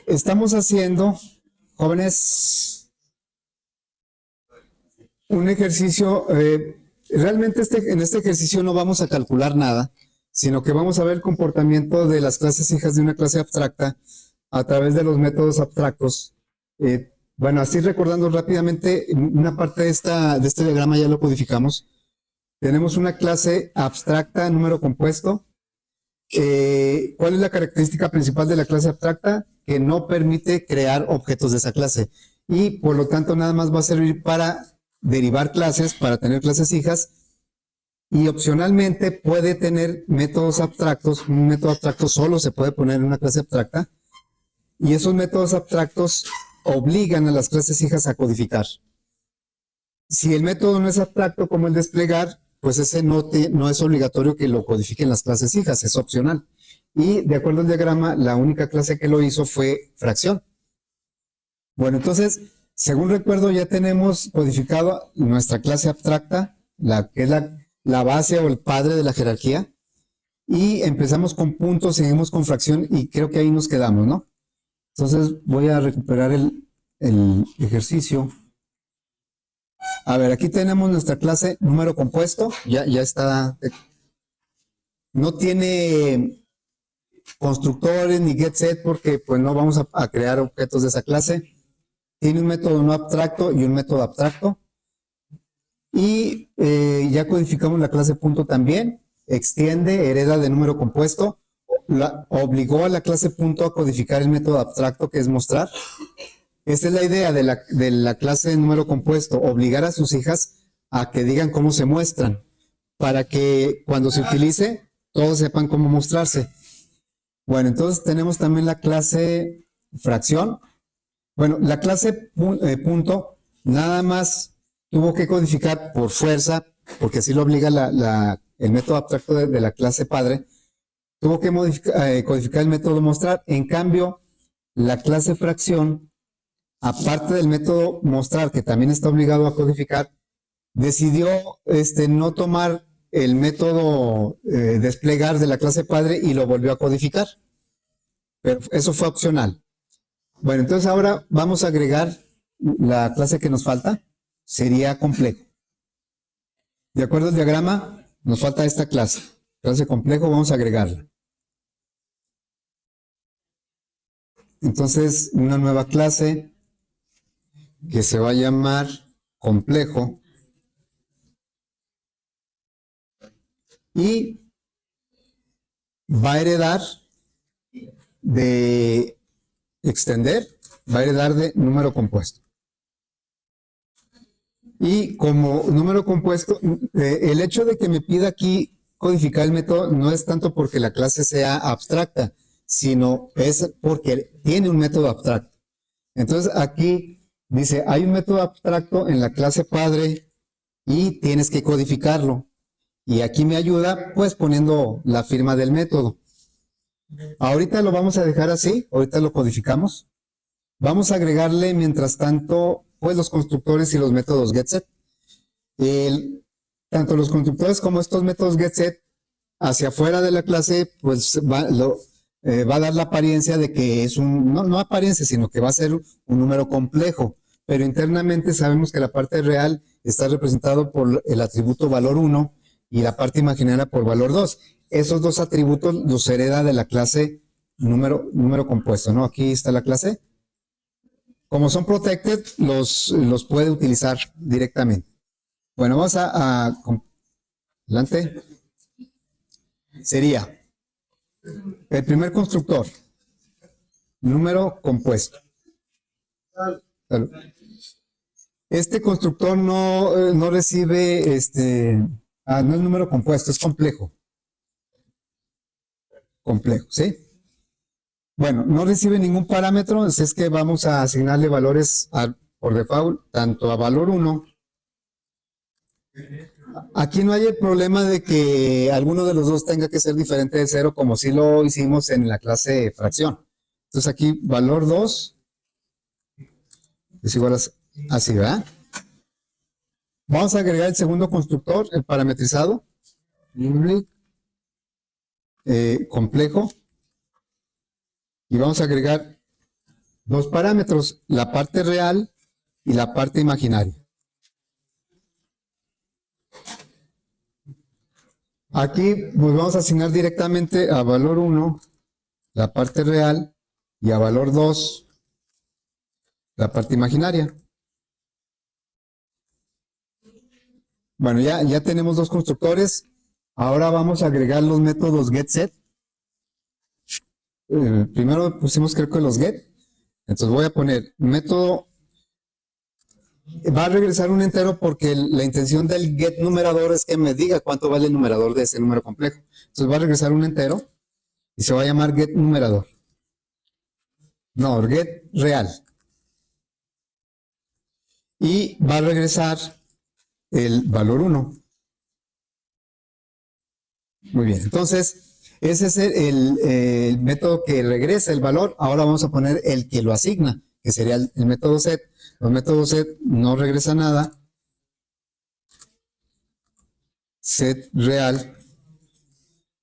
estamos haciendo, jóvenes, un ejercicio. Realmente en este ejercicio no vamos a calcular nada, sino que vamos a ver el comportamiento de las clases hijas de una clase abstracta a través de los métodos abstractos. Bueno, así recordando rápidamente, una parte de este diagrama ya lo codificamos. Tenemos una clase abstracta, número compuesto. ¿Cuál es la característica principal de la clase abstracta? Que no permite crear objetos de esa clase. Y por lo tanto nada más va a servir para derivar clases, para tener clases hijas. Y opcionalmente puede tener métodos abstractos. Un método abstracto solo se puede poner en una clase abstracta. Y esos métodos abstractos obligan a las clases hijas a codificar. Si el método no es abstracto como el desplegar, pues ese no es obligatorio que lo codifiquen las clases hijas, es opcional. Y de acuerdo al diagrama, la única clase que lo hizo fue fracción. Bueno, entonces, según recuerdo, ya tenemos codificado nuestra clase abstracta, que es la base o el padre de la jerarquía. Y empezamos con puntos, seguimos con fracción y creo que ahí nos quedamos, ¿no? Entonces voy a recuperar el ejercicio. A ver, aquí tenemos nuestra clase número compuesto, ya está, no tiene constructores ni getSet porque pues no vamos a crear objetos de esa clase. Tiene un método no abstracto y un método abstracto. Y ya codificamos la clase punto también, extiende, hereda de número compuesto, obligó a la clase punto a codificar el método abstracto que es mostrar. Esta es la idea de la clase de número compuesto, obligar a sus hijas a que digan cómo se muestran, para que cuando se utilice, todos sepan cómo mostrarse. Bueno, entonces tenemos también la clase fracción. Bueno, la clase punto nada más tuvo que codificar por fuerza, porque así lo obliga el método abstracto de la clase padre, tuvo que codificar el método mostrar. En cambio, la clase fracción, aparte del método mostrar, que también está obligado a codificar, decidió no tomar el método desplegar de la clase padre y lo volvió a codificar. Pero eso fue opcional. Bueno, entonces ahora vamos a agregar la clase que nos falta, sería complejo. De acuerdo al diagrama, nos falta esta clase complejo, vamos a agregarla. Entonces, una nueva clase que se va a llamar complejo y va a heredar de extender, va a heredar de número compuesto. Y como número compuesto, el hecho de que me pida aquí codificar el método no es tanto porque la clase sea abstracta, sino es porque tiene un método abstracto. Entonces aquí dice, hay un método abstracto en la clase padre y tienes que codificarlo. Y aquí me ayuda pues poniendo la firma del método. Ahorita lo vamos a dejar así, ahorita lo codificamos. Vamos a agregarle mientras tanto pues los constructores y los métodos getSet. Tanto los constructores como estos métodos getSet hacia afuera de la clase pues va a dar la apariencia de que es no apariencia, sino que va a ser un número complejo, pero internamente sabemos que la parte real está representado por el atributo valor 1 y la parte imaginaria por valor 2. Esos dos atributos los hereda de la clase número compuesto, ¿no? Aquí está la clase. Como son protected, los puede utilizar directamente. Bueno, vamos adelante. Sería el primer constructor, número compuesto. Este constructor no recibe, no es número compuesto, es complejo. Complejo, ¿sí? Bueno, no recibe ningún parámetro, así es que vamos a asignarle valores por default, tanto a valor 1. Aquí no hay el problema de que alguno de los dos tenga que ser diferente de 0, como si lo hicimos en la clase fracción. Entonces aquí valor 2 es igual a así, ¿verdad? Vamos a agregar el segundo constructor, el parametrizado, complejo, y vamos a agregar dos parámetros, la parte real y la parte imaginaria. Aquí pues vamos a asignar directamente a valor 1 la parte real y a valor 2 la parte imaginaria. Bueno, ya tenemos dos constructores. Ahora vamos a agregar los métodos getSet. Primero pusimos creo que los get. Entonces voy a poner método. Va a regresar un entero porque la intención del get numerador es que me diga cuánto vale el numerador de ese número complejo. Entonces va a regresar un entero y se va a llamar get numerador. No, get real. Y va a regresar el valor 1. Muy bien, entonces ese es el método que regresa el valor. Ahora vamos a poner el que lo asigna, que sería el método set. Los métodos set no regresa nada. Set real.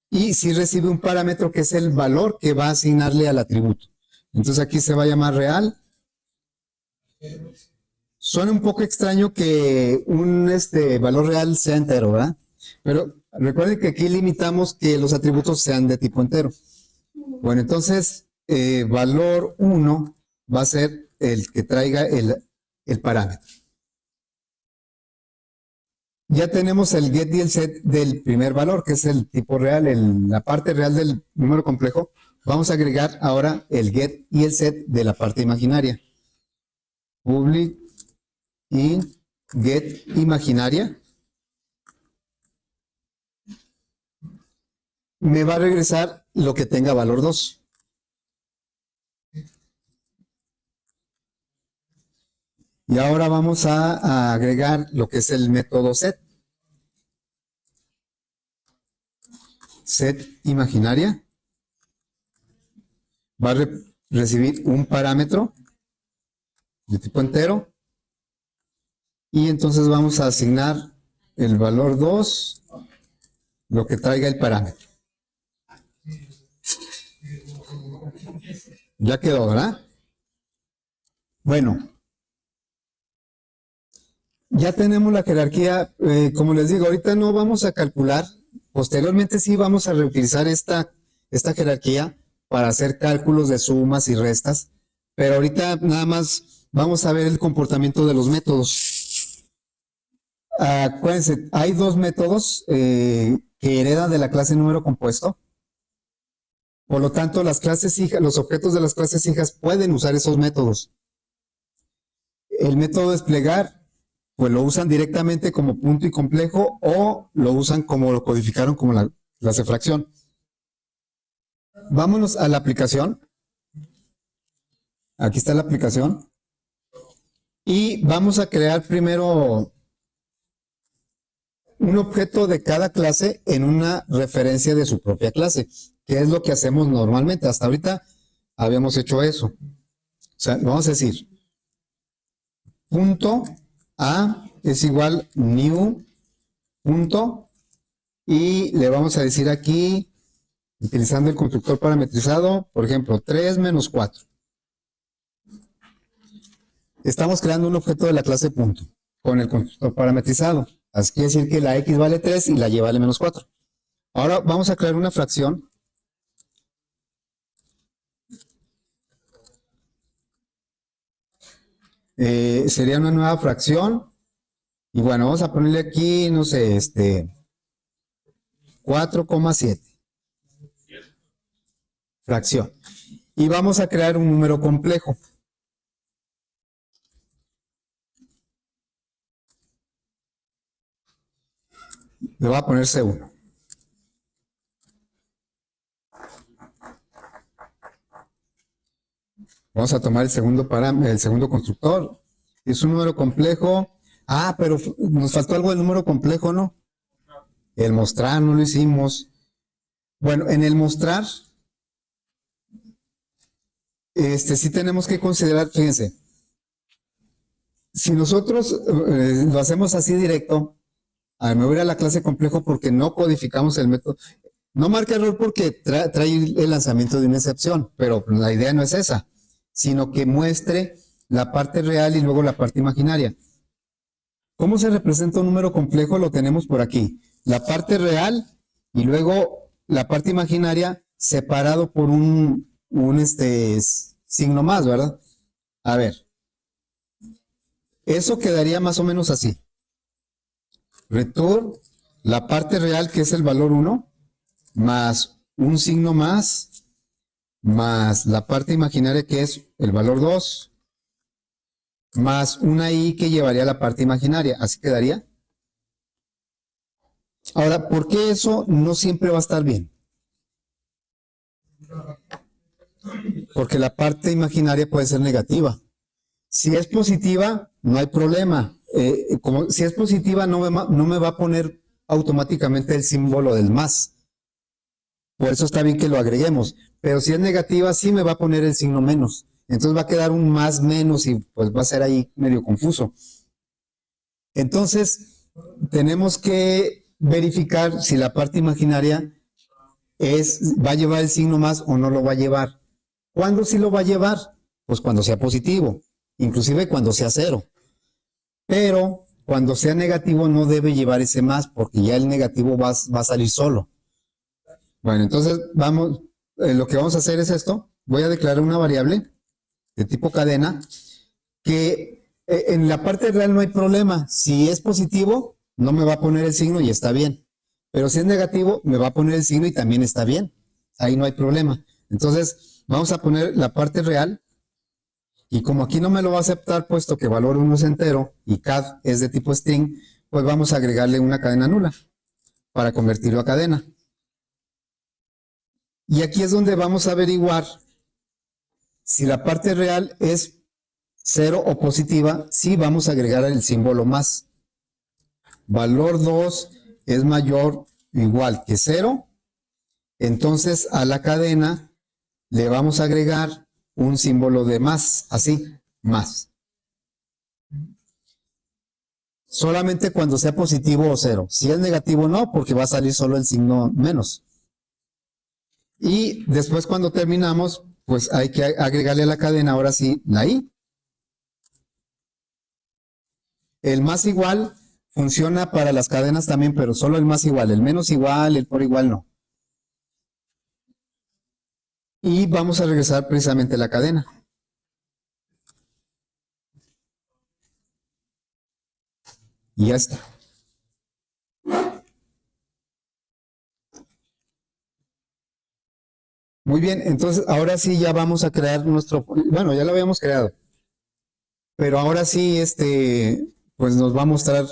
Y si recibe un parámetro que es el valor que va a asignarle al atributo. Entonces aquí se va a llamar real. Suena un poco extraño que un valor real sea entero, ¿verdad? Pero recuerden que aquí limitamos que los atributos sean de tipo entero. Bueno, entonces valor 1 va a ser el que traiga el parámetro. Ya tenemos el get y el set del primer valor, que es el tipo real, la parte real del número complejo. Vamos a agregar ahora el get y el set de la parte imaginaria. Public y get imaginaria. Me va a regresar lo que tenga valor 2. Y ahora vamos a agregar lo que es el método set. Set imaginaria. Va a recibir un parámetro de tipo entero. Y entonces vamos a asignar el valor 2, lo que traiga el parámetro. Ya quedó, ¿verdad? Bueno. Ya tenemos la jerarquía, como les digo, ahorita no vamos a calcular, posteriormente sí vamos a reutilizar esta jerarquía para hacer cálculos de sumas y restas, pero ahorita nada más vamos a ver el comportamiento de los métodos. Acuérdense, hay dos métodos que heredan de la clase número compuesto, por lo tanto las clases hijas, los objetos de las clases hijas pueden usar esos métodos. El método desplegar pues lo usan directamente como punto y complejo o lo usan como lo codificaron como la clase fracción. Vámonos a la aplicación. Aquí está la aplicación. Y vamos a crear primero un objeto de cada clase en una referencia de su propia clase, que es lo que hacemos normalmente. Hasta ahorita habíamos hecho eso. O sea, vamos a decir, punto A es igual new punto y le vamos a decir aquí, utilizando el constructor parametrizado, por ejemplo, 3 menos 4. Estamos creando un objeto de la clase punto con el constructor parametrizado. Así quiere decir que la x vale 3 y la y vale menos 4. Ahora vamos a crear una fracción. Sería una nueva fracción. Y bueno, vamos a ponerle aquí, no sé, 4,7. Fracción. Y vamos a crear un número complejo. Le voy a poner C1. Vamos a tomar el segundo constructor. Es un número complejo. Ah, pero nos faltó algo del número complejo, ¿no? El mostrar no lo hicimos. Bueno, en el mostrar, sí tenemos que considerar, fíjense, si nosotros lo hacemos así directo, me voy a ir a la clase complejo porque no codificamos el método. No marca error porque trae el lanzamiento de una excepción, pero la idea no es esa, sino que muestre la parte real y luego la parte imaginaria. ¿Cómo se representa un número complejo? Lo tenemos por aquí. La parte real y luego la parte imaginaria separado por un signo más, ¿verdad? A ver, eso quedaría más o menos así. Return, la parte real que es el valor 1, más un signo más la parte imaginaria que es el valor 2, más una i que llevaría a la parte imaginaria. Así quedaría. Ahora, ¿por qué eso no siempre va a estar bien? Porque la parte imaginaria puede ser negativa. Si es positiva, no hay problema. Si es positiva, no me va a poner automáticamente el símbolo del más. Por eso está bien que lo agreguemos. Pero si es negativa, sí me va a poner el signo menos. Entonces va a quedar un más menos y pues va a ser ahí medio confuso. Entonces, tenemos que verificar si la parte imaginaria va a llevar el signo más o no lo va a llevar. ¿Cuándo sí lo va a llevar? Pues cuando sea positivo, inclusive cuando sea 0. Pero cuando sea negativo no debe llevar ese más porque ya el negativo va a salir solo. Bueno, entonces lo que vamos a hacer es esto. Voy a declarar una variable de tipo cadena que en la parte real no hay problema. Si es positivo, no me va a poner el signo y está bien. Pero si es negativo, me va a poner el signo y también está bien. Ahí no hay problema. Entonces, vamos a poner la parte real. Y como aquí no me lo va a aceptar, puesto que valor 1 es entero y CAD es de tipo string, pues vamos a agregarle una cadena nula para convertirlo a cadena. Y aquí es donde vamos a averiguar si la parte real es 0 o positiva. Sí, vamos a agregar el símbolo más. Valor 2 es mayor o igual que 0. Entonces a la cadena le vamos a agregar un símbolo de más, así, más. Solamente cuando sea positivo o 0. Si es negativo no, porque va a salir solo el signo menos. Y después cuando terminamos, pues hay que agregarle a la cadena ahora sí la i. El más igual funciona para las cadenas también, pero solo el más igual. El menos igual, el por igual no. Y vamos a regresar precisamente a la cadena. Y ya está. Muy bien, entonces ahora sí ya vamos a crear bueno, ya lo habíamos creado. Pero ahora sí, pues nos va a mostrar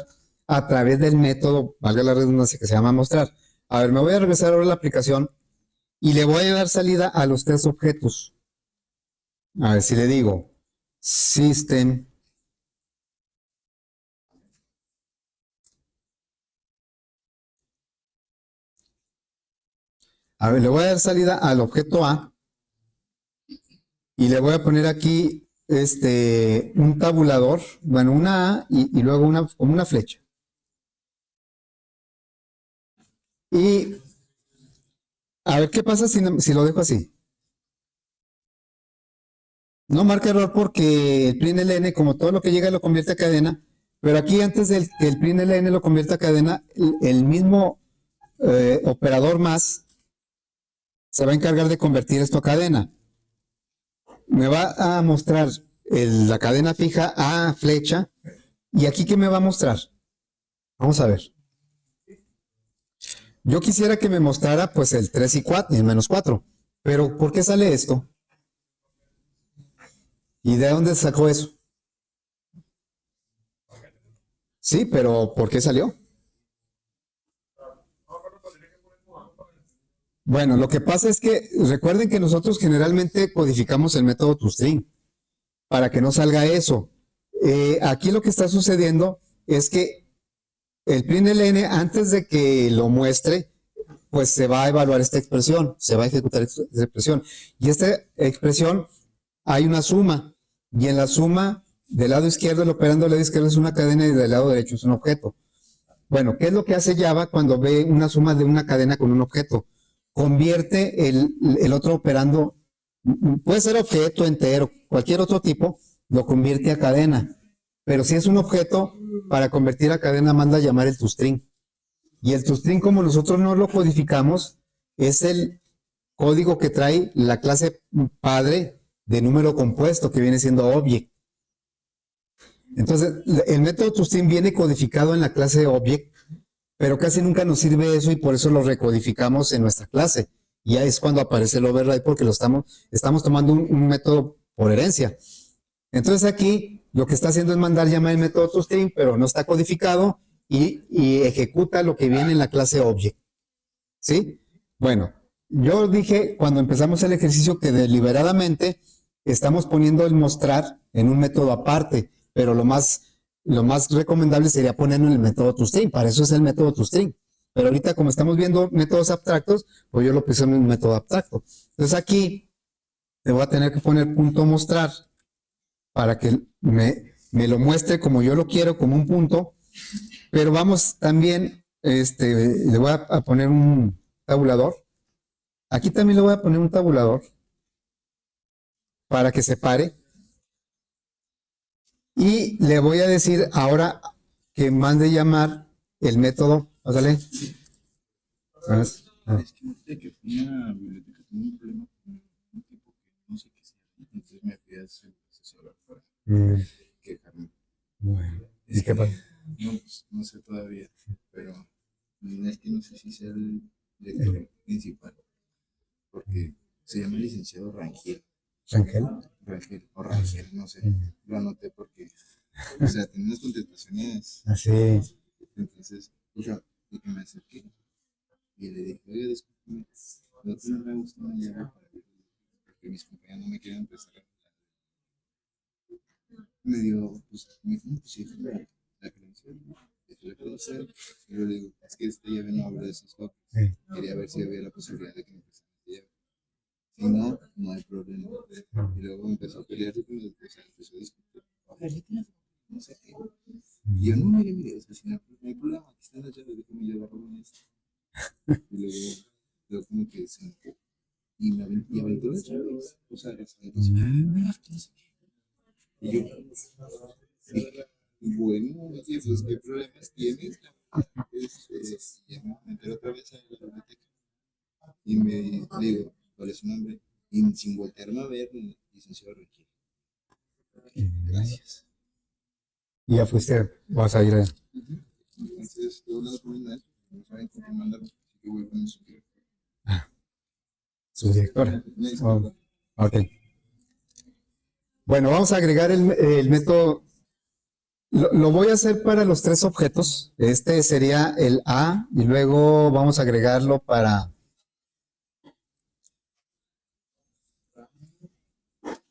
a través del método, valga la redundancia, que se llama mostrar. A ver, me voy a regresar ahora a la aplicación y le voy a dar salida a los 3 objetos. A ver si le digo System. A ver, le voy a dar salida al objeto A y le voy a poner aquí un tabulador, bueno, una A y luego como una flecha. Y a ver qué pasa si lo dejo así. No marca error porque el println, como todo lo que llega, lo convierte a cadena. Pero aquí antes del que el println lo convierta a cadena, el mismo operador más se va a encargar de convertir esto a cadena. Me va a mostrar la cadena fija a flecha. ¿Y aquí qué me va a mostrar? Vamos a ver. Yo quisiera que me mostrara pues el 3 y 4, el menos 4. Pero ¿por qué sale esto? ¿Y de dónde sacó eso? Sí, pero ¿por qué salió? Bueno, lo que pasa es que recuerden que nosotros generalmente codificamos el método toString para que no salga eso. Aquí lo que está sucediendo es que el println, antes de que lo muestre, pues se va a evaluar esta expresión, se va a ejecutar esta expresión. Y esta expresión hay una suma, y en la suma del lado izquierdo, el operando del lado izquierdo es una cadena y del lado derecho es un objeto. Bueno, ¿qué es lo que hace Java cuando ve una suma de una cadena con un objeto? Convierte el otro operando Puede ser objeto entero, cualquier otro tipo, lo convierte a cadena. Pero si es un objeto, para convertir a cadena manda a llamar el toString. Y el toString, como nosotros no lo codificamos, es el código que trae la clase padre de número compuesto, que viene siendo object. Entonces, el método toString viene codificado en la clase object, pero casi nunca nos sirve eso y por eso lo recodificamos en nuestra clase. Y ya es cuando aparece el override porque estamos tomando un método por herencia. Entonces aquí lo que está haciendo es mandar llamar el método toString, pero no está codificado y ejecuta lo que viene en la clase object. ¿Sí? Bueno, yo dije cuando empezamos el ejercicio que deliberadamente estamos poniendo el mostrar en un método aparte, pero lo más recomendable sería ponerlo en el método toString. Para eso es el método toString. Pero ahorita como estamos viendo métodos abstractos, pues yo lo puse en un método abstracto. Entonces aquí te voy a tener que poner punto mostrar para que me lo muestre como yo lo quiero, como un punto. Pero vamos también, le voy a poner un tabulador. Aquí también le voy a poner un tabulador para que se pare. Y le voy a decir ahora que mande llamar el método. Pásale. Es que ahorita que fui a la biblioteca tuve un problema con un tipo que no sé qué sea. Entonces me fui a hacer asesorar para quejarme. Bueno, ¿y Es qué que, pasa? no, pues, no sé todavía, pero es que no sé si sea el director principal, porque se llama licenciado Rangel. ¿Ángel? Rangel o Rangel, no sé. Lo anoté porque, o sea, tiene unas contestaciones. Así. Entonces, o sea, y que me acerqué y le dije, oye, discúlpeme, no me gusta una llave porque mis compañeros no me quieren empezar a me dio, pues, me dijo, no, pues sí, la credencial, ¿no? Dejé la credencial, y yo le digo, es que esta llave no habla de esos toques. Sí. Quería ver si había la posibilidad de que me empezara esta llave. Si no, no hay problema. Y luego empezó a pelearse con los, o sea, empezó a discutir. Oye, no sé qué. Y yo, no, mire, o sea, si no hay problema, aquí están las llaves, déjame llevarlo en esto. Y luego como que se enojó. Y aventó las llaves. O sea, las aventó así, no sé qué. Y yo, bueno, oye, pues, ¿qué problemas tienes? Ya me enteré otra vez a la biblioteca. Y le digo, ¿cuál es su nombre? Y sin voltearme a ver, licenciado Ricky. Gracias. Y ya fuiste, vas a ir a... Entonces, yo hablando con mi maestro, no saben con quién mandarlo, así que voy con su director. Su directora. Me disculpa. Ok. Bueno, vamos a agregar el método. Lo voy a hacer para los tres objetos. Este sería el A y luego vamos a agregarlo para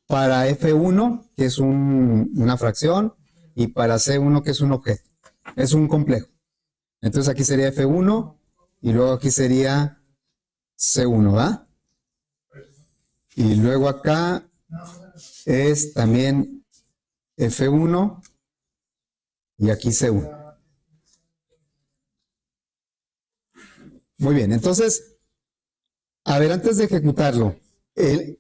F1, que es una fracción, y para C1, que es un objeto. Es un complejo. Entonces aquí sería F1 y luego aquí sería C1, ¿va? Y luego acá es también F1 y aquí C1. Muy bien, entonces, a ver, antes de ejecutarlo, el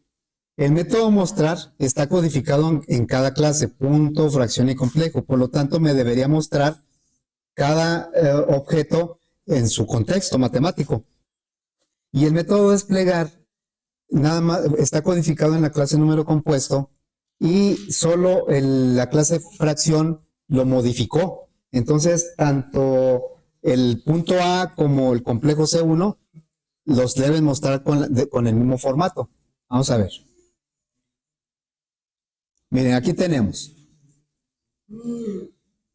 método mostrar está codificado en cada clase, punto, fracción y complejo. Por lo tanto, me debería mostrar cada objeto en su contexto matemático. Y el método desplegar nada más está codificado en la clase número compuesto y solo la clase fracción lo modificó. Entonces, tanto el punto A como el complejo C1 los deben mostrar con el mismo formato. Vamos a ver. Miren, aquí tenemos.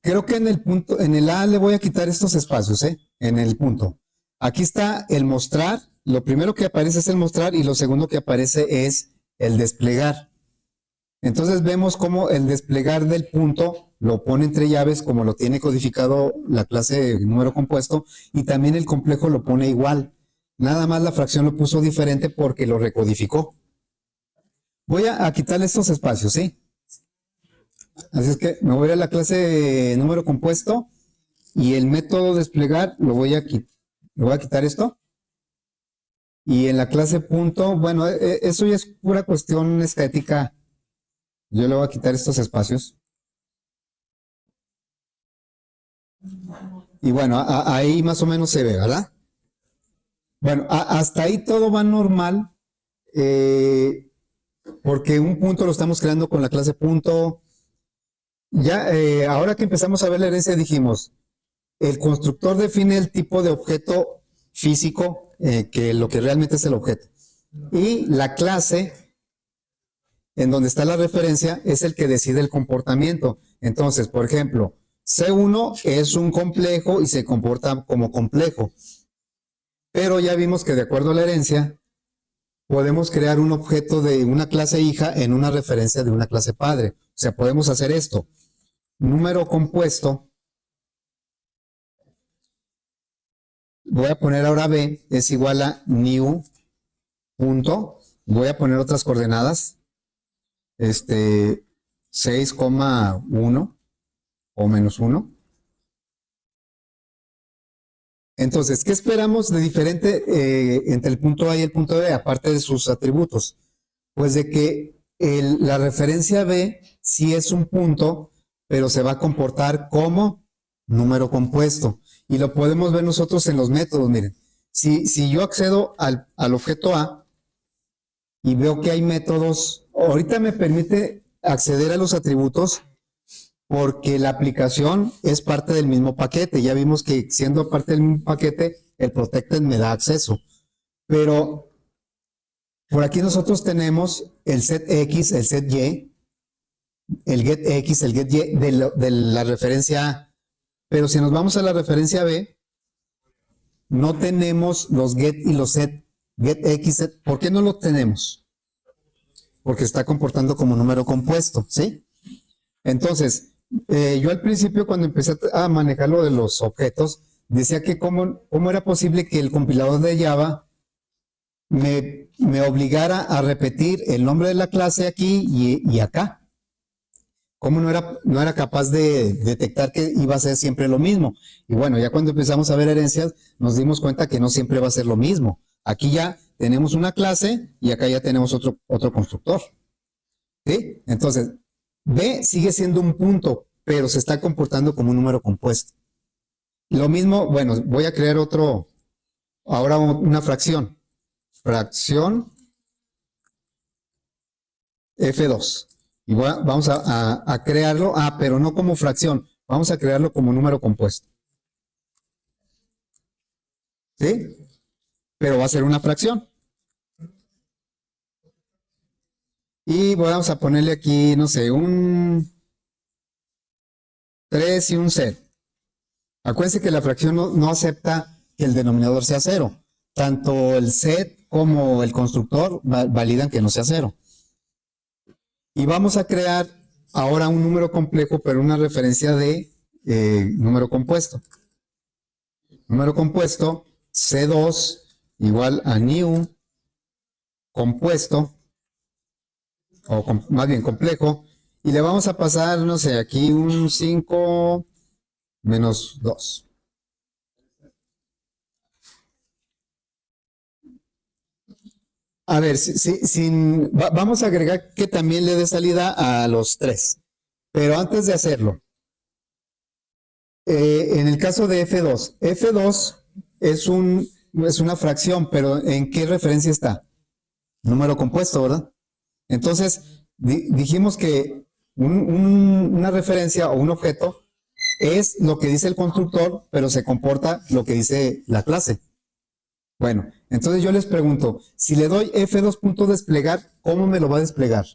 Creo que en el A le voy a quitar estos espacios, ¿eh? En el punto. Aquí está el mostrar. Lo primero que aparece es el mostrar y lo segundo que aparece es el desplegar. Entonces vemos cómo el desplegar del punto lo pone entre llaves como lo tiene codificado la clase de número compuesto y también el complejo lo pone igual. Nada más la fracción lo puso diferente porque lo recodificó. Voy a quitarle estos espacios, ¿sí? Así es que me voy a la clase de número compuesto y el método desplegar lo voy a quitar esto Y en la clase punto, bueno, eso ya es pura cuestión estética. Yo le voy a quitar estos espacios. Y bueno, ahí más o menos se ve, ¿verdad? Bueno, hasta ahí todo va normal, porque un punto lo estamos creando con la clase punto. Ya, ahora que empezamos a ver la herencia, dijimos, el constructor define el tipo de objeto físico, que lo que realmente es el objeto. Y la clase, en donde está la referencia, es el que decide el comportamiento. Entonces, por ejemplo, C1 es un complejo y se comporta como complejo. Pero ya vimos que de acuerdo a la herencia, podemos crear un objeto de una clase hija en una referencia de una clase padre. O sea, podemos hacer esto. Número compuesto. Voy a poner ahora B es igual a new punto. Voy a poner otras coordenadas. 6,1 o menos 1. Entonces, ¿qué esperamos de diferente entre el punto A y el punto B, aparte de sus atributos? Pues de que la referencia B sí es un punto, pero se va a comportar como número compuesto. Y lo podemos ver nosotros en los métodos, miren. Si yo accedo al objeto A y veo que hay métodos, ahorita me permite acceder a los atributos porque la aplicación es parte del mismo paquete. Ya vimos que siendo parte del mismo paquete, el protected me da acceso. Pero por aquí nosotros tenemos el set X, el set Y, el get X, el get Y de la referencia A. Pero si nos vamos a la referencia B, no tenemos los get y los set. Get X, set. ¿Por qué no los tenemos? Porque está comportando como número compuesto, ¿sí? Entonces, yo al principio cuando empecé a manejar lo de los objetos, decía que cómo era posible que el compilador de Java me obligara a repetir el nombre de la clase aquí y acá. ¿Cómo no era capaz de detectar que iba a ser siempre lo mismo? Y bueno, ya cuando empezamos a ver herencias, nos dimos cuenta que no siempre va a ser lo mismo. Aquí ya tenemos una clase y acá ya tenemos otro constructor. ¿Sí? Entonces, B sigue siendo un punto, pero se está comportando como un número compuesto. Lo mismo, bueno, voy a crear ahora una fracción. Fracción F2. Y vamos a crearlo, pero no como fracción, vamos a crearlo como número compuesto. ¿Sí? Pero va a ser una fracción. Y vamos a ponerle aquí, no sé, un 3 y un 0. Acuérdense que la fracción no acepta que el denominador sea 0. Tanto el set como el constructor validan que no sea 0. Y vamos a crear ahora un número complejo, pero una referencia de número compuesto. Número compuesto, C2 igual a new compuesto, o más bien complejo, y le vamos a pasar, no sé, aquí un 5 menos 2. A ver, vamos a agregar que también le dé salida a los 3. Pero antes de hacerlo, en el caso de F2, F2 es una fracción, pero ¿en qué referencia está? Número compuesto, ¿verdad? Entonces, dijimos que una referencia o un objeto es lo que dice el constructor, pero se comporta lo que dice la clase. Bueno, entonces yo les pregunto, si le doy F2.desplegar, ¿cómo me lo va a desplegar?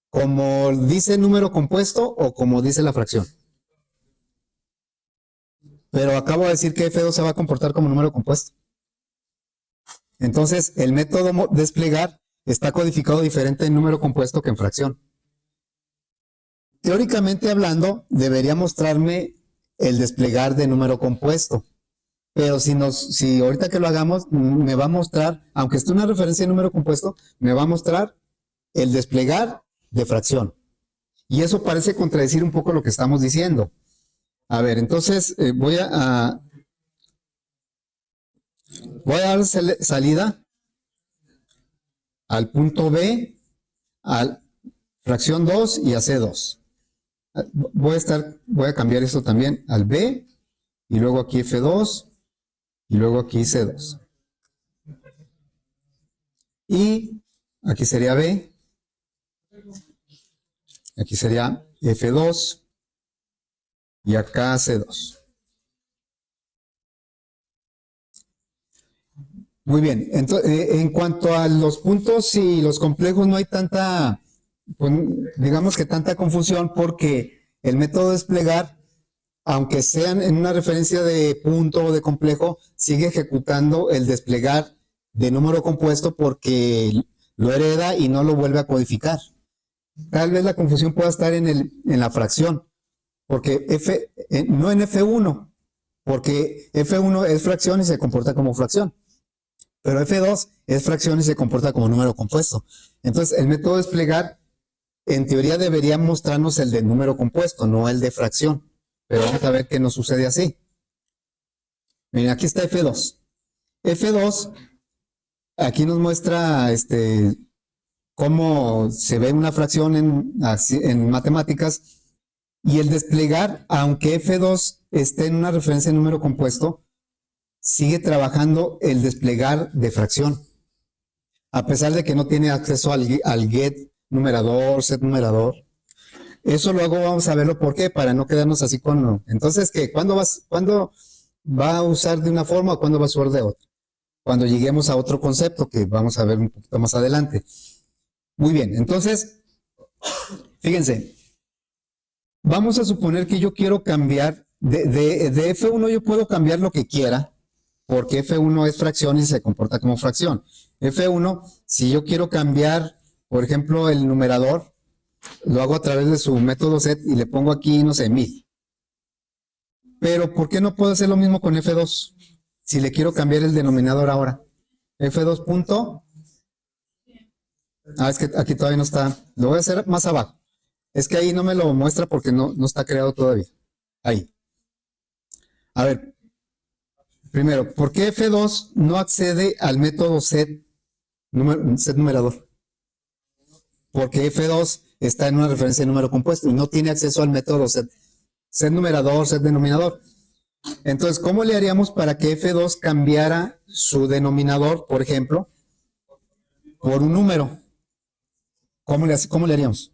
¿Como dice número compuesto o como dice la fracción? Pero acabo de decir que F2 se va a comportar como número compuesto. Entonces, el método desplegar está codificado diferente en número compuesto que en fracción. Teóricamente hablando, debería mostrarme el desplegar de número compuesto. Pero si ahorita que lo hagamos, me va a mostrar, aunque esté una referencia de número compuesto, me va a mostrar el desplegar de fracción. Y eso parece contradecir un poco lo que estamos diciendo. A ver, entonces voy a dar salida al punto B, a fracción 2 y a C2. Voy a cambiar esto también al B, y luego aquí F2, y luego aquí C2. Y aquí sería B, aquí sería F2, y acá C2. Muy bien, entonces, en cuanto a los puntos y los complejos, no hay tanta, pues, digamos que tanta confusión, porque el método desplegar, aunque sean en una referencia de punto o de complejo, sigue ejecutando el desplegar de número compuesto porque lo hereda y no lo vuelve a codificar. Tal vez la confusión pueda estar en la fracción, porque no en F1, porque F1 es fracción y se comporta como fracción. Pero F2 es fracción y se comporta como número compuesto. Entonces, el método desplegar, en teoría, debería mostrarnos el de número compuesto, no el de fracción. Pero vamos a ver qué nos sucede así. Miren, aquí está F2. F2, aquí nos muestra cómo se ve una fracción en matemáticas. Y el desplegar, aunque F2 esté en una referencia de número compuesto, sigue trabajando el desplegar de fracción, a pesar de que no tiene acceso al get numerador, set numerador. Eso luego vamos a verlo. ¿Por qué? Para no quedarnos así con... Entonces, ¿qué? ¿Cuándo va a usar de una forma o cuándo va a usar de otra? Cuando lleguemos a otro concepto que vamos a ver un poquito más adelante. Muy bien, entonces, fíjense, vamos a suponer que yo quiero cambiar, de F1 yo puedo cambiar lo que quiera, porque F1 es fracción y se comporta como fracción. F1, si yo quiero cambiar, por ejemplo, el numerador, lo hago a través de su método set y le pongo aquí, no sé, 1000. Pero, ¿por qué no puedo hacer lo mismo con F2? Si le quiero cambiar el denominador ahora. F2 punto. Es que aquí todavía no está. Lo voy a hacer más abajo. Es que ahí no me lo muestra porque no está creado todavía. Ahí. A ver. Primero, ¿por qué F2 no accede al método set numerador? Porque F2 está en una referencia de número compuesto y no tiene acceso al método set numerador, set denominador. Entonces, ¿cómo le haríamos para que F2 cambiara su denominador, por ejemplo, por un número? ¿Cómo le haríamos?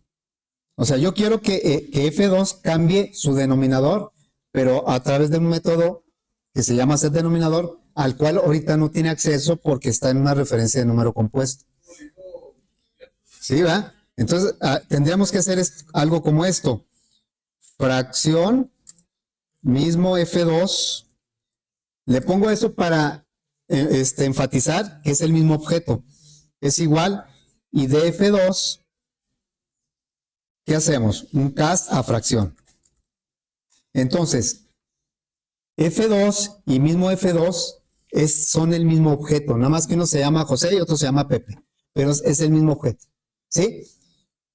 O sea, yo quiero que F2 cambie su denominador, pero a través de un método que se llama set denominador, al cual ahorita no tiene acceso porque está en una referencia de número compuesto. ¿Sí, va? Entonces, tendríamos que hacer algo como esto. Fracción, mismo F2. Le pongo eso para enfatizar que es el mismo objeto. Es igual, y de F2, ¿qué hacemos? Un cast a fracción. Entonces, F2 y mismo F2 son el mismo objeto, nada más que uno se llama José y otro se llama Pepe, pero es el mismo objeto, ¿sí?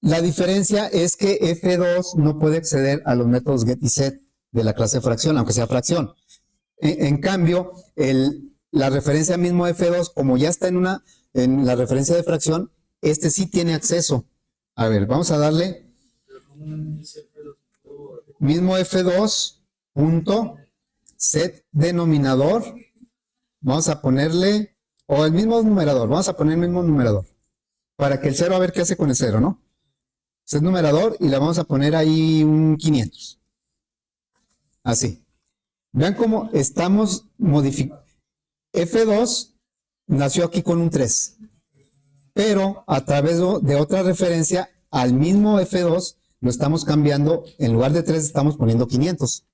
La diferencia es que F2 no puede acceder a los métodos get y set de la clase fracción, aunque sea fracción. En cambio, la referencia mismo F2, como ya está en la referencia de fracción, sí tiene acceso. A ver, vamos a darle mismo F2 punto set denominador, vamos a ponerle, o el mismo numerador, vamos a poner el mismo numerador, para que el 0 a ver qué hace con el 0, ¿no? Set numerador y le vamos a poner ahí un 500. Así. Vean cómo estamos modificando. F2 nació aquí con un 3, pero a través de otra referencia al mismo F2 lo estamos cambiando, en lugar de 3 estamos poniendo 500.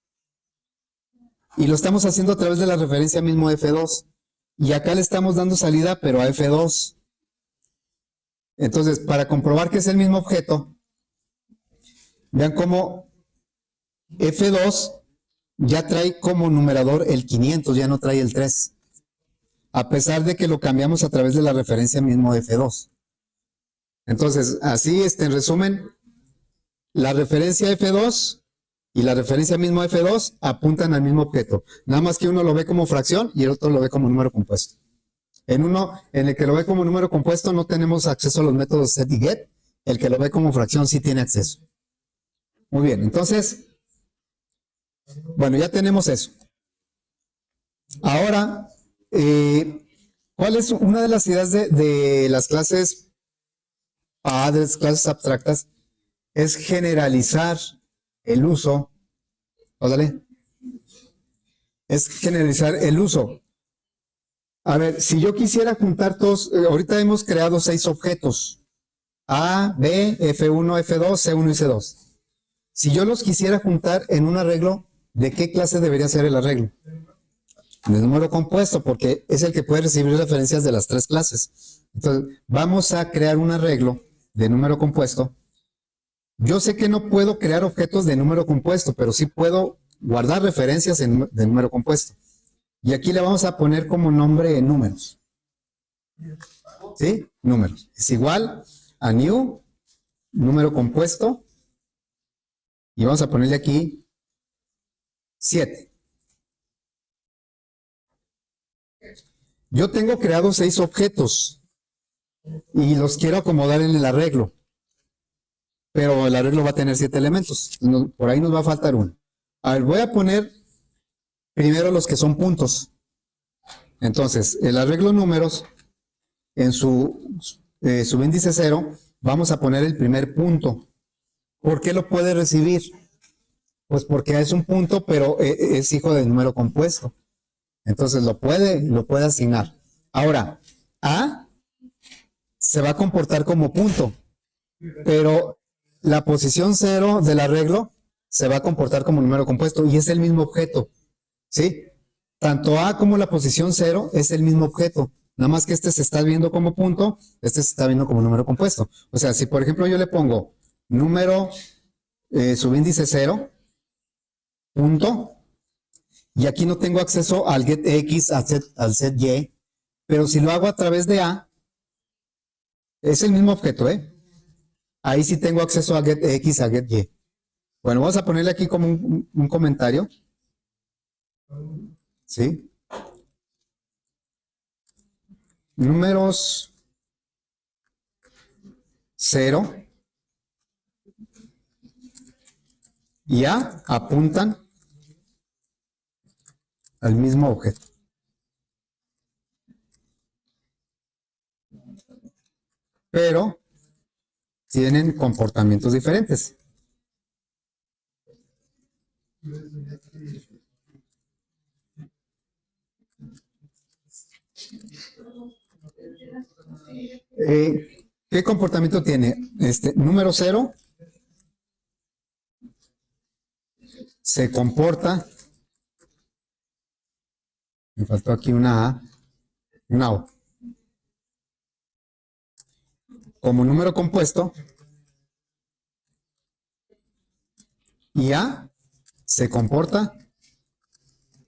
Y lo estamos haciendo a través de la referencia mismo F2. Y acá le estamos dando salida, pero a F2. Entonces, para comprobar que es el mismo objeto, vean cómo F2 ya trae como numerador el 500, ya no trae el 3. A pesar de que lo cambiamos a través de la referencia mismo F2. Entonces, así, en resumen, la referencia F2 y la referencia mismo F2 apuntan al mismo objeto. Nada más que uno lo ve como fracción y el otro lo ve como número compuesto. En uno, en el que lo ve como número compuesto, no tenemos acceso a los métodos set y get. El que lo ve como fracción sí tiene acceso. Muy bien, entonces, bueno, ya tenemos eso. Ahora, ¿cuál es una de las ideas de las clases padres, clases abstractas? Es generalizar el uso. Ódale. Es generalizar el uso. A ver, si yo quisiera juntar todos, ahorita hemos creado 6 objetos. A, B, F1, F2, C1 y C2. Si yo los quisiera juntar en un arreglo, ¿de qué clase debería ser el arreglo? De número compuesto, porque es el que puede recibir referencias de las 3 clases. Entonces, vamos a crear un arreglo de número compuesto. Yo sé que no puedo crear objetos de número compuesto, pero sí puedo guardar referencias de número compuesto. Y aquí le vamos a poner como nombre números. ¿Sí? Números. Es igual a new, número compuesto, y vamos a ponerle aquí 7. Yo tengo creados 6 objetos y los quiero acomodar en el arreglo, pero el arreglo va a tener 7 elementos. Por ahí nos va a faltar uno. A ver, voy a poner primero los que son puntos. Entonces, el arreglo números, en su subíndice 0, vamos a poner el primer punto. ¿Por qué lo puede recibir? Pues porque es un punto, pero es hijo del número compuesto. Entonces lo puede asignar. Ahora, A se va a comportar como punto, pero la posición 0 del arreglo se va a comportar como número compuesto y es el mismo objeto. ¿Sí? Tanto A como la posición 0 es el mismo objeto. Nada más que este se está viendo como punto, este se está viendo como número compuesto. O sea, si por ejemplo yo le pongo número subíndice 0, punto, y aquí no tengo acceso al get X, al set Y, pero si lo hago a través de A, es el mismo objeto, ¿eh? Ahí sí tengo acceso a get X, a get Y. Bueno, vamos a ponerle aquí como un comentario. ¿Sí? Números 0 y A apuntan al mismo objeto. Pero tienen comportamientos diferentes. ¿Qué comportamiento tiene? Número 0 se comporta, me faltó aquí una A, una O, como número compuesto, y A se comporta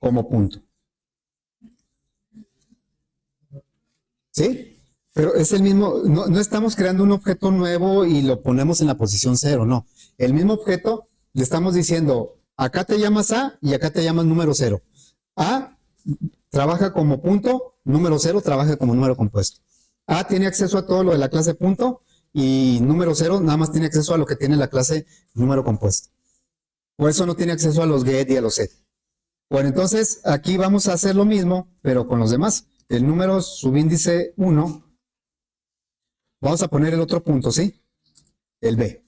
como punto. ¿Sí? Pero es el mismo, no estamos creando un objeto nuevo y lo ponemos en la posición 0, no. El mismo objeto le estamos diciendo, acá te llamas A y acá te llamas número 0. A trabaja como punto, número 0 trabaja como número compuesto. A tiene acceso a todo lo de la clase punto y número 0 nada más tiene acceso a lo que tiene la clase número compuesto. Por eso no tiene acceso a los get y a los set. Bueno, entonces aquí vamos a hacer lo mismo, pero con los demás. El número subíndice 1, vamos a poner el otro punto, ¿sí? El B.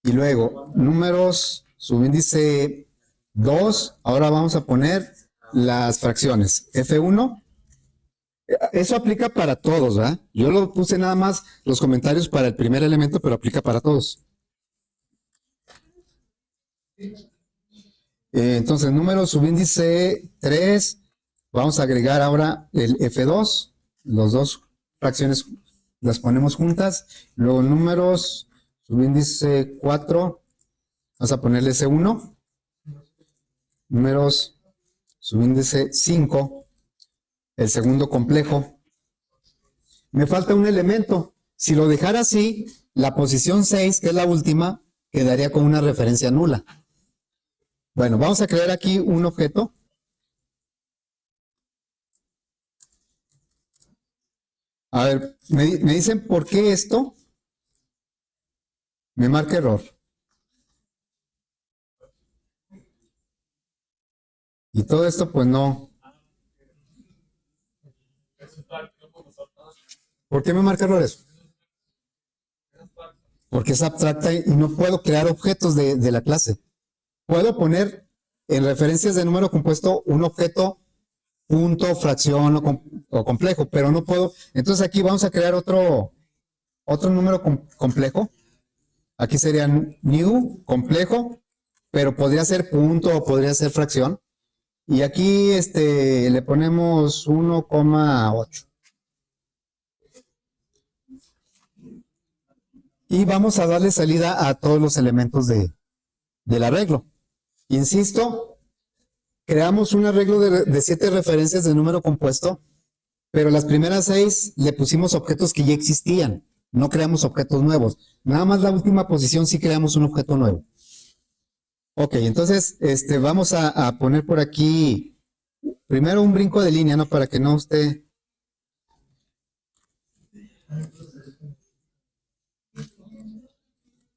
Y luego, números subíndice 2, ahora vamos a poner las fracciones. F1, eso aplica para todos, ¿verdad? Yo lo puse nada más los comentarios para el primer elemento, pero aplica para todos. Entonces, número subíndice 3, vamos a agregar ahora el F2, los dos fracciones las ponemos juntas. Luego números subíndice 4, vamos a ponerle C1. Números subíndice 5, el segundo complejo. Me falta un elemento. Si lo dejara así, la posición 6, que es la última, quedaría con una referencia nula. Bueno, vamos a crear aquí un objeto. A ver, me dicen por qué esto me marca error. Y todo esto, pues no. ¿Por qué me marca error eso? Porque es abstracta y no puedo crear objetos de la clase. Puedo poner en referencias de número compuesto un objeto punto, fracción o complejo, pero no puedo. Entonces aquí vamos a crear otro número complejo. Aquí sería new, complejo, pero podría ser punto o podría ser fracción. Y aquí le ponemos 1,8. Y vamos a darle salida a todos los elementos del arreglo. Insisto, creamos un arreglo de 7 referencias de número compuesto, pero las primeras 6 le pusimos objetos que ya existían. No creamos objetos nuevos. Nada más la última posición sí creamos un objeto nuevo. Ok, entonces vamos a poner por aquí primero un brinco de línea, ¿no? Para que no esté...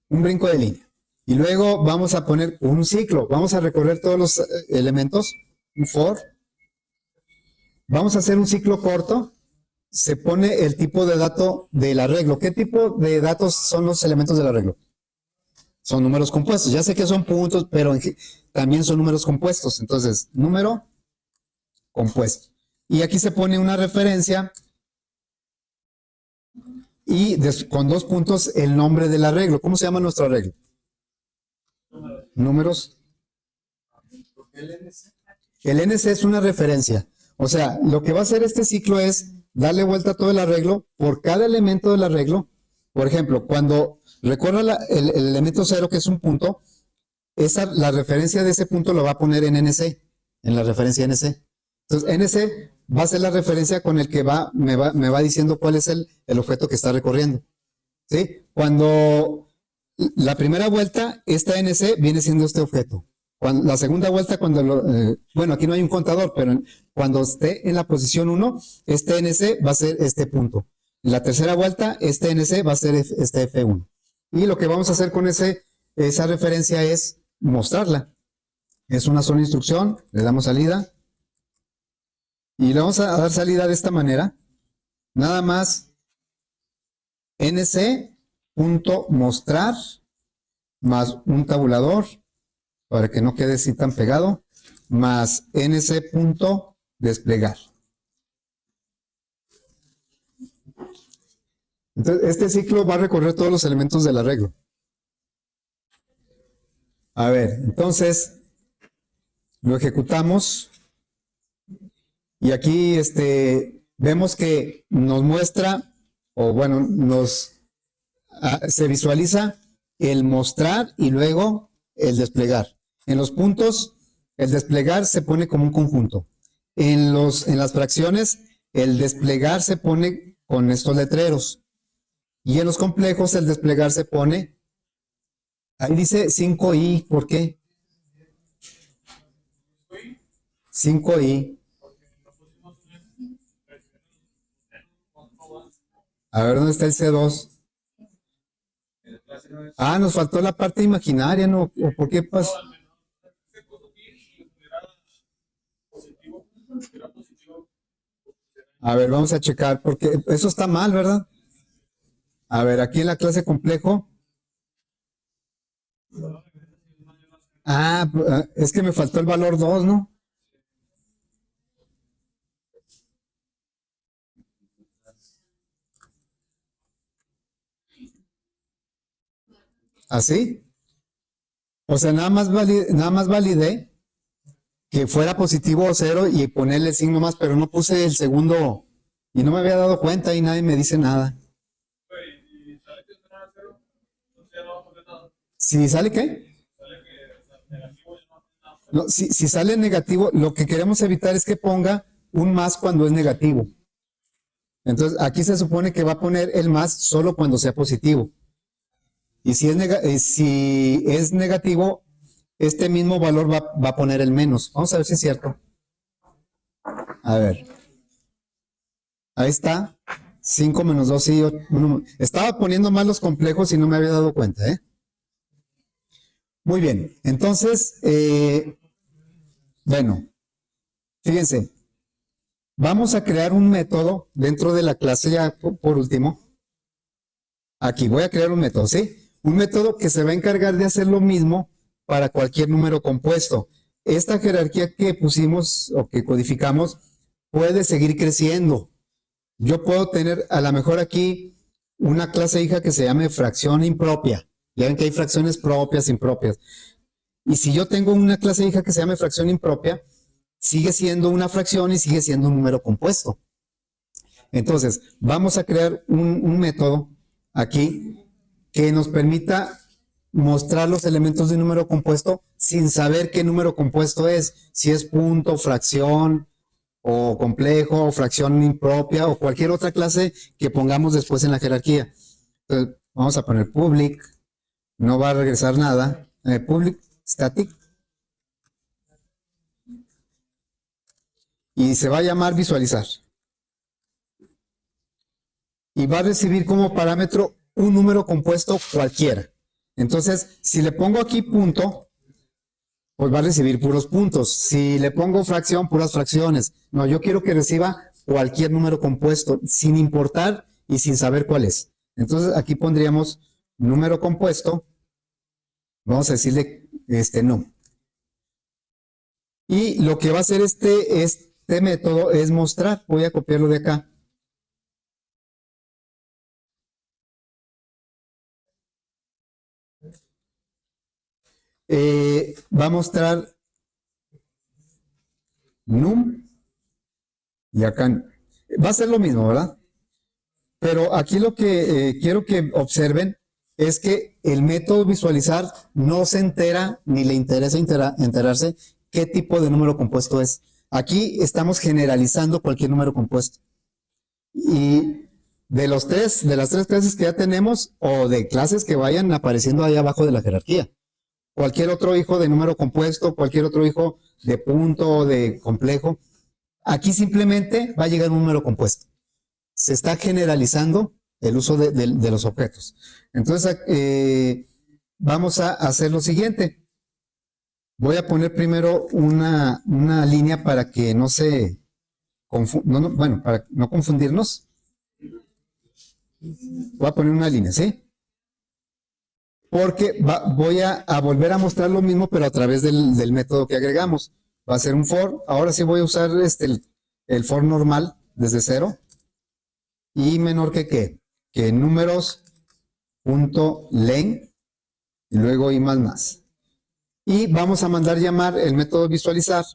Un brinco de línea. Y luego vamos a poner un ciclo. Vamos a recorrer todos los elementos. Un for. Vamos a hacer un ciclo corto. Se pone el tipo de dato del arreglo. ¿Qué tipo de datos son los elementos del arreglo? Son números compuestos. Ya sé que son puntos, pero también son números compuestos. Entonces, número compuesto. Y aquí se pone una referencia y con 2 puntos el nombre del arreglo. ¿Cómo se llama nuestro arreglo? Números. El NC es una referencia. O sea, lo que va a hacer este ciclo es darle vuelta a todo el arreglo por cada elemento del arreglo. Por ejemplo, cuando recorra el elemento 0, que es un punto, la referencia de ese punto lo va a poner en NC, en la referencia NC. Entonces, NC va a ser la referencia con el que me va diciendo cuál es el objeto que está recorriendo. ¿Sí? Cuando la primera vuelta, esta NC viene siendo este objeto. La segunda vuelta, bueno, aquí no hay un contador, pero cuando esté en la posición 1, este NC va a ser este punto. En la tercera vuelta, este NC va a ser este F1. Y lo que vamos a hacer con esa referencia es mostrarla. Es una sola instrucción, le damos salida. Y le vamos a dar salida de esta manera. Nada más nc.mostrar más un tabulador, para que no quede así tan pegado, más nc.desplegar. Entonces, este ciclo va a recorrer todos los elementos del arreglo. A ver, entonces, lo ejecutamos. Y aquí vemos que nos muestra, o bueno, se visualiza el mostrar y luego el desplegar. En los puntos, el desplegar se pone como un conjunto. En las fracciones, el desplegar se pone con estos letreros. Y en los complejos, el desplegar se pone, ahí dice 5i, ¿por qué? 5i. A ver, ¿dónde está el C2? Ah, nos faltó la parte imaginaria, ¿no? ¿O por qué pasa? A ver, vamos a checar, porque eso está mal, ¿verdad? A ver, aquí en la clase complejo. Ah, es que me faltó el valor 2, ¿no? ¿Así? O sea, nada más validé que fuera positivo o 0 y ponerle el signo más, pero no puse el segundo y no me había dado cuenta y nadie me dice nada. ¿Si sale qué? No, si sale negativo, lo que queremos evitar es que ponga un más cuando es negativo. Entonces, aquí se supone que va a poner el más solo cuando sea positivo. Y si es negativo, este mismo valor va a poner el menos. Vamos a ver si es cierto. A ver. Ahí está. 5 menos 2, sí. Estaba poniendo más los complejos y no me había dado cuenta, ¿eh? Muy bien, entonces, bueno, fíjense, vamos a crear un método dentro de la clase ya por último. Aquí voy a crear un método, ¿sí? Un método que se va a encargar de hacer lo mismo para cualquier número compuesto. Esta jerarquía que pusimos o que codificamos puede seguir creciendo. Yo puedo tener a lo mejor aquí una clase hija que se llame fracción impropia. Ya ven que hay fracciones propias, impropias. Y si yo tengo una clase hija que se llame fracción impropia, sigue siendo una fracción y sigue siendo un número compuesto. Entonces, vamos a crear un método aquí que nos permita mostrar los elementos de un número compuesto sin saber qué número compuesto es, si es punto, fracción o complejo o fracción impropia o cualquier otra clase que pongamos después en la jerarquía. Entonces, vamos a poner public, no va a regresar nada, public static y se va a llamar visualizar. Y va a recibir como parámetro un número compuesto cualquiera. Entonces, si le pongo aquí punto, pues va a recibir puros puntos. Si le pongo fracción, puras fracciones. No, yo quiero que reciba cualquier número compuesto, sin importar y sin saber cuál es. Entonces, aquí pondríamos número compuesto. Vamos a decirle no. Y lo que va a hacer este método es mostrar. Voy a copiarlo de acá. Va a mostrar num y acá va a ser lo mismo, ¿verdad? Pero aquí lo que quiero que observen es que el método visualizar no se entera ni le interesa enterarse qué tipo de número compuesto es. Aquí estamos generalizando cualquier número compuesto. Y de las tres clases que ya tenemos o de clases que vayan apareciendo ahí abajo de la jerarquía. Cualquier otro hijo de número compuesto, cualquier otro hijo de punto o de complejo. Aquí simplemente va a llegar un número compuesto. Se está generalizando el uso de los objetos. Entonces, vamos a hacer lo siguiente. Voy a poner primero una línea para que no se bueno, para no confundirnos. Voy a poner una línea, ¿sí? Porque voy a volver a mostrar lo mismo, pero a través del método que agregamos. Va a ser un for. Ahora sí voy a usar el for normal desde cero. Y menor que qué? Que números punto len y luego y más. Y vamos a mandar llamar el método visualizar.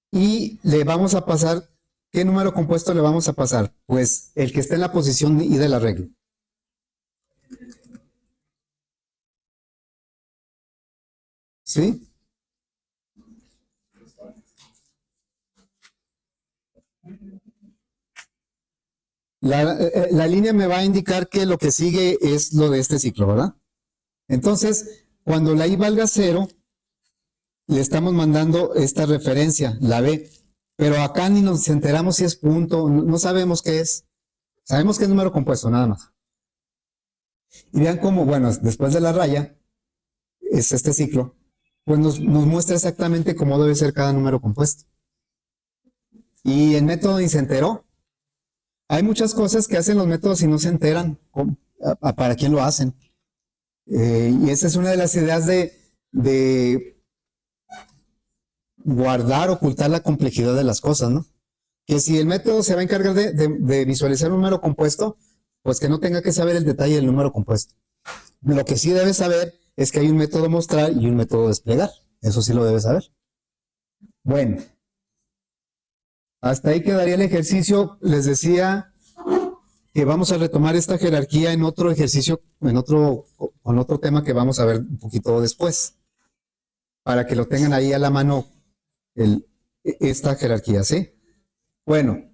Y le vamos a pasar, ¿qué número compuesto le vamos a pasar? Pues el que esté en la posición y del arreglo. ¿Sí? La línea me va a indicar que lo que sigue es lo de este ciclo, ¿verdad? Entonces, cuando la i valga 0, le estamos mandando esta referencia, la b, pero acá ni nos enteramos si es punto, no sabemos qué es. Sabemos que es número compuesto, nada más. Y vean cómo, bueno, después de la raya, es este ciclo, pues nos muestra exactamente cómo debe ser cada número compuesto. Y el método ni se enteró. Hay muchas cosas que hacen los métodos y no se enteran para quién lo hacen. Y esa es una de las ideas de guardar, ocultar la complejidad de las cosas, ¿no? Que si el método se va a encargar de visualizar un número compuesto, pues que no tenga que saber el detalle del número compuesto. Lo que sí debe saber es que hay un método mostrar y un método desplegar. Eso sí lo debe saber. Bueno, hasta ahí quedaría el ejercicio. Les decía que vamos a retomar esta jerarquía en otro ejercicio, con otro tema que vamos a ver un poquito después, para que lo tengan ahí a la mano esta jerarquía, ¿sí? Bueno,